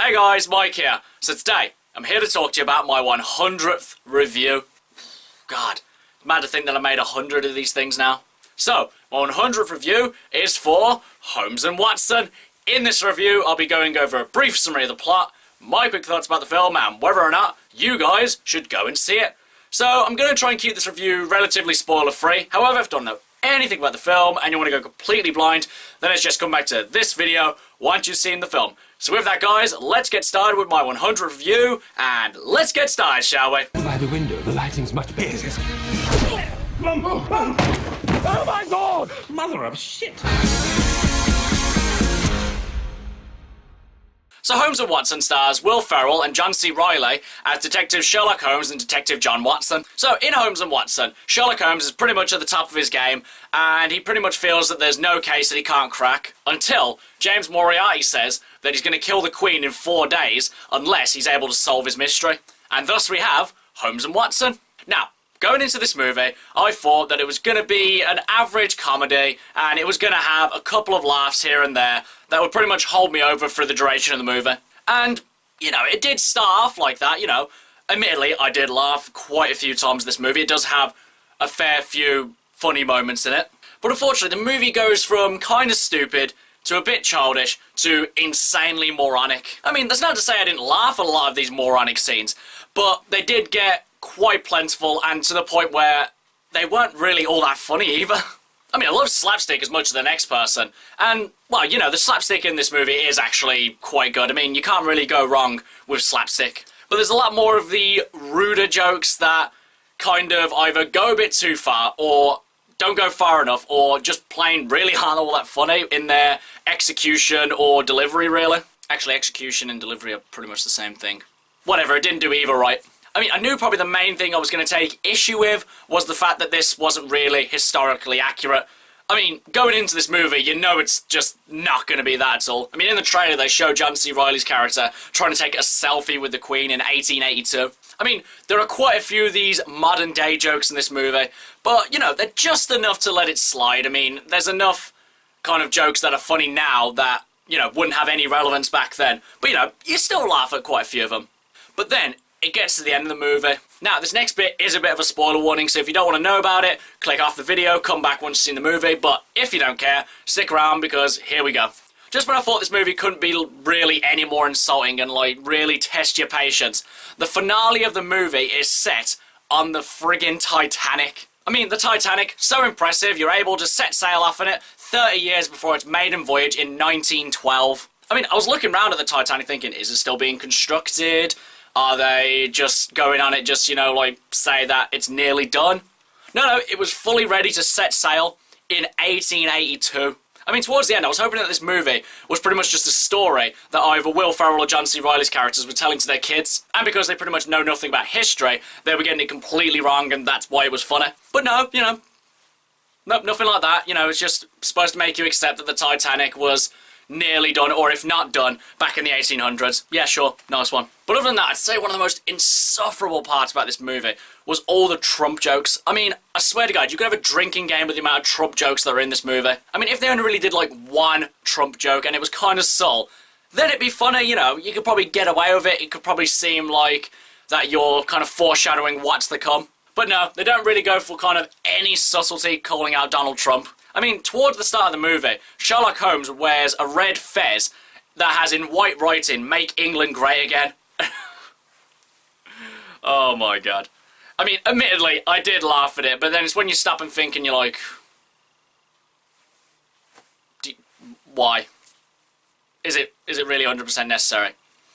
Hey guys, Mike here. So today, I'm here to talk to you about my 100th review. God, mad to think that I made 100 of these things now. So, my 100th review is for Holmes and Watson. In this review, I'll be going over a brief summary of the plot, my quick thoughts about the film, and whether or not you guys should go and see it. So, I'm going to try and keep this review relatively spoiler-free. However, if you don't know anything about the film and you want to go completely blind, then let's just come back to this video once you've seen the film. So with that, guys, let's get started with my 100th review, and let's get started, shall we? By the window, the lighting's much better. Oh my God! Mother of shit! So Holmes and Watson stars Will Ferrell and John C. Reilly as Detective Sherlock Holmes and Detective John Watson. So in Holmes and Watson, Sherlock Holmes is pretty much at the top of his game, and he pretty much feels that there's no case that he can't crack until James Moriarty says that he's going to kill the Queen in 4 days unless he's able to solve his mystery. And thus we have Holmes and Watson. Now, going into this movie, I thought that it was going to be an average comedy, and it was going to have a couple of laughs here and there that would pretty much hold me over for the duration of the movie. And, you know, it did start off like that, you know. Admittedly, I did laugh quite a few times in this movie. It does have a fair few funny moments in it. But unfortunately, the movie goes from kind of stupid to a bit childish to insanely moronic. I mean, that's not to say I didn't laugh at a lot of these moronic scenes, but they did get quite plentiful, and to the point where they weren't really all that funny either. I mean, I love slapstick as much as the next person, and, well, you know, the slapstick in this movie is actually quite good. I mean, you can't really go wrong with slapstick. But there's a lot more of the ruder jokes that kind of either go a bit too far, or don't go far enough, or just plain really aren't all that funny in their execution or delivery, really. Actually, execution and delivery are pretty much the same thing. Whatever, it didn't do either right. I mean, I knew probably the main thing I was going to take issue with was the fact that this wasn't really historically accurate. I mean, going into this movie, you know it's just not going to be that at all. I mean, in the trailer, they show John C. Reilly's character trying to take a selfie with the Queen in 1882. I mean, there are quite a few of these modern-day jokes in this movie, but, you know, they're just enough to let it slide. I mean, there's enough kind of jokes that are funny now that, you know, wouldn't have any relevance back then. But, you know, you still laugh at quite a few of them. But then it gets to the end of the movie. Now, this next bit is a bit of a spoiler warning, so if you don't want to know about it, click off the video, come back once you've seen the movie, but if you don't care, stick around because here we go. Just when I thought this movie couldn't be really any more insulting and, like, really test your patience, the finale of the movie is set on the friggin' Titanic. I mean, the Titanic, so impressive, you're able to set sail off in it 30 years before its maiden voyage in 1912. I mean, I was looking around at the Titanic thinking, is it still being constructed? Are they just going on it just, you know, like, say that it's nearly done? No, it was fully ready to set sail in 1882. I mean, towards the end, I was hoping that this movie was pretty much just a story that either Will Ferrell or John C. Reilly's characters were telling to their kids, and because they pretty much know nothing about history, they were getting it completely wrong, and that's why it was funny. But no, you know, nope, nothing like that. You know, it's just supposed to make you accept that the Titanic was nearly done, or if not done, back in the 1800s. Yeah, sure, nice one. But other than that, I'd say one of the most insufferable parts about this movie was all the Trump jokes. I mean, I swear to God, you could have a drinking game with the amount of Trump jokes that are in this movie. I mean, if they only really did, like, one Trump joke and it was kind of subtle, then it'd be funny, you know, you could probably get away with it. It could probably seem like that you're kind of foreshadowing what's to come. But no, they don't really go for kind of any subtlety calling out Donald Trump. I mean, towards the start of the movie, Sherlock Holmes wears a red fez that has in white writing, "Make England Great Again." Oh my God. I mean, admittedly, I did laugh at it, but then it's when you stop and think and you're like, why? Is it really 100% necessary?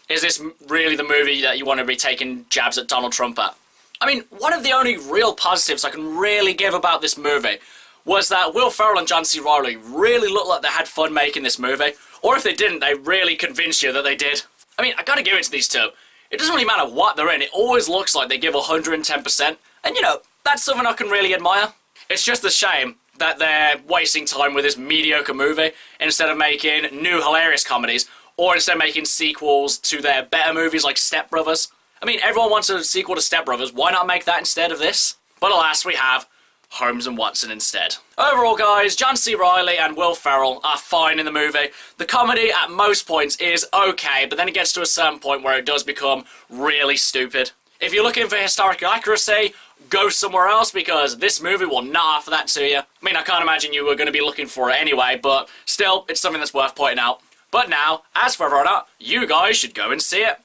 Is this really the movie that you want to be taking jabs at Donald Trump at? I mean, one of the only real positives I can really give about this movie was that Will Ferrell and John C. Reilly really looked like they had fun making this movie. Or if they didn't, they really convinced you that they did. I mean, I gotta give it to these two. It doesn't really matter what they're in, it always looks like they give 110%. And you know, that's something I can really admire. It's just a shame that they're wasting time with this mediocre movie instead of making new hilarious comedies, or instead of making sequels to their better movies like Step Brothers. I mean, everyone wants a sequel to Step Brothers, why not make that instead of this? But alas, we have Holmes and Watson instead. Overall, guys, John C. Reilly and Will Ferrell are fine in the movie. The comedy at most points is okay, but then it gets to a certain point where it does become really stupid. If you're looking for historical accuracy, go somewhere else, because this movie will not offer that to you. I mean, I can't imagine you were going to be looking for it anyway, but still, it's something that's worth pointing out. But now, as for whether or not you guys should go and see it,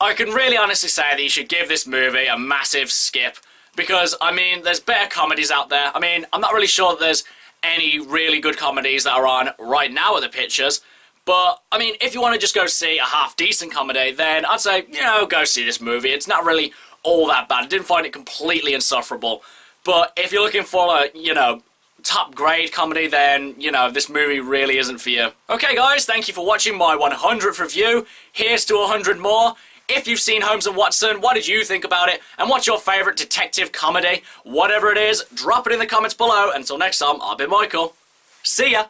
I can really honestly say that you should give this movie a massive skip, because, I mean, there's better comedies out there. I mean, I'm not really sure that there's any really good comedies that are on right now at the pictures, but, I mean, if you want to just go see a half-decent comedy, then I'd say, you know, go see this movie. It's not really all that bad. I didn't find it completely insufferable. But if you're looking for a, you know, top-grade comedy, then, you know, this movie really isn't for you. Okay, guys, thank you for watching my 100th review. Here's to 100 more. If you've seen Holmes and Watson, what did you think about it? And what's your favourite detective comedy? Whatever it is, drop it in the comments below. Until next time, I've been Michael. See ya!